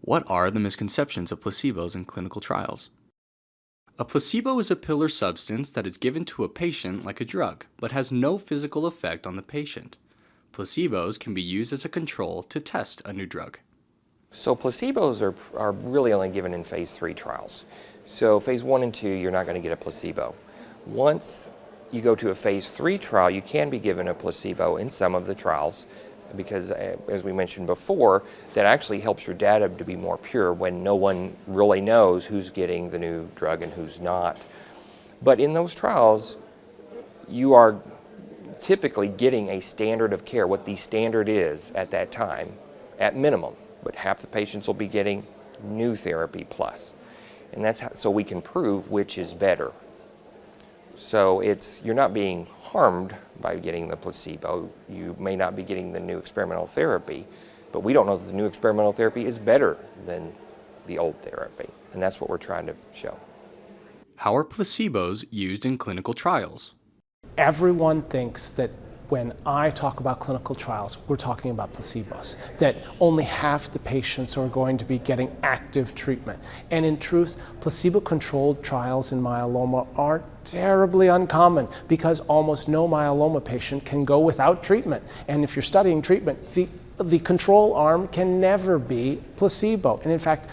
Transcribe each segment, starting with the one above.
What are the misconceptions of placebos in clinical trials? A placebo is a pill or substance that is given to a patient like a drug, but has no physical effect on the patient. Placebos can be used as a control to test a new drug. So placebos are really only given in phase 3 trials. So phase 1 and 2, you're not going to get a placebo. Once you go to a phase 3 trial, you can be given a placebo in some of the trials because, as we mentioned before, that actually helps your data to be more pure when no one really knows who's getting the new drug and who's not. But in those trials, you are typically getting a standard of care, what the standard is at that time, at minimum. But half the patients will be getting new therapy plus. And that's so we can prove which is better. So you're not being harmed by getting the placebo. You may not be getting the new experimental therapy, but we don't know that the new experimental therapy is better than the old therapy. And that's what we're trying to show. How are placebos used in clinical trials? Everyone thinks that when I talk about clinical trials, we're talking about placebos, that only half the patients are going to be getting active treatment. And in truth, placebo-controlled trials in myeloma are terribly uncommon because almost no myeloma patient can go without treatment. And if you're studying treatment, the control arm can never be placebo. And in fact,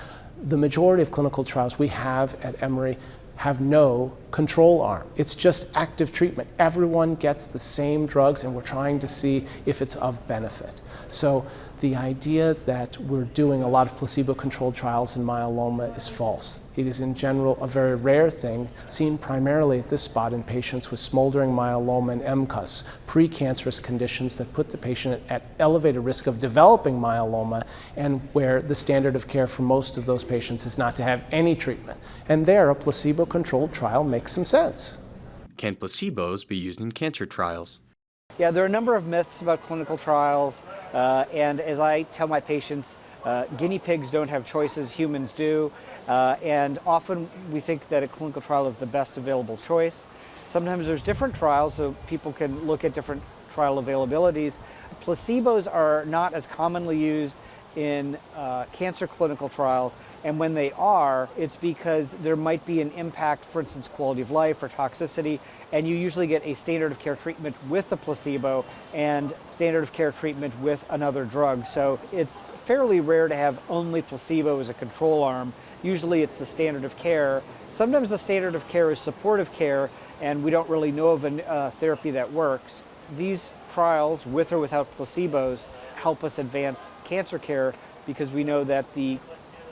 the majority of clinical trials we have at Emory have no control arm. It's just active treatment. Everyone gets the same drugs and we're trying to see if it's of benefit. So the idea that we're doing a lot of placebo-controlled trials in myeloma is false. It is in general a very rare thing, seen primarily at this spot in patients with smoldering myeloma and MCUS, precancerous conditions that put the patient at elevated risk of developing myeloma, and where the standard of care for most of those patients is not to have any treatment. And there, a placebo-controlled trial makes some sense. Can placebos be used in cancer trials? Yeah, there are a number of myths about clinical trials, and as I tell my patients, guinea pigs don't have choices, humans do, and often we think that a clinical trial is the best available choice. Sometimes there's different trials, so people can look at different trial availabilities. Placebos are not as commonly used in cancer clinical trials, and when they are, it's because there might be an impact, for instance, quality of life or toxicity, and you usually get a standard of care treatment with a placebo and standard of care treatment with another drug. So it's fairly rare to have only placebo as a control arm. Usually it's the standard of care. Sometimes the standard of care is supportive care, and we don't really know of a therapy that works. These trials, with or without placebos, help us advance cancer care because we know that the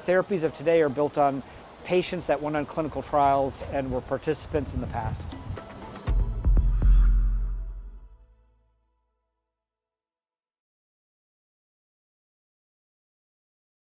therapies of today are built on patients that went on clinical trials and were participants in the past.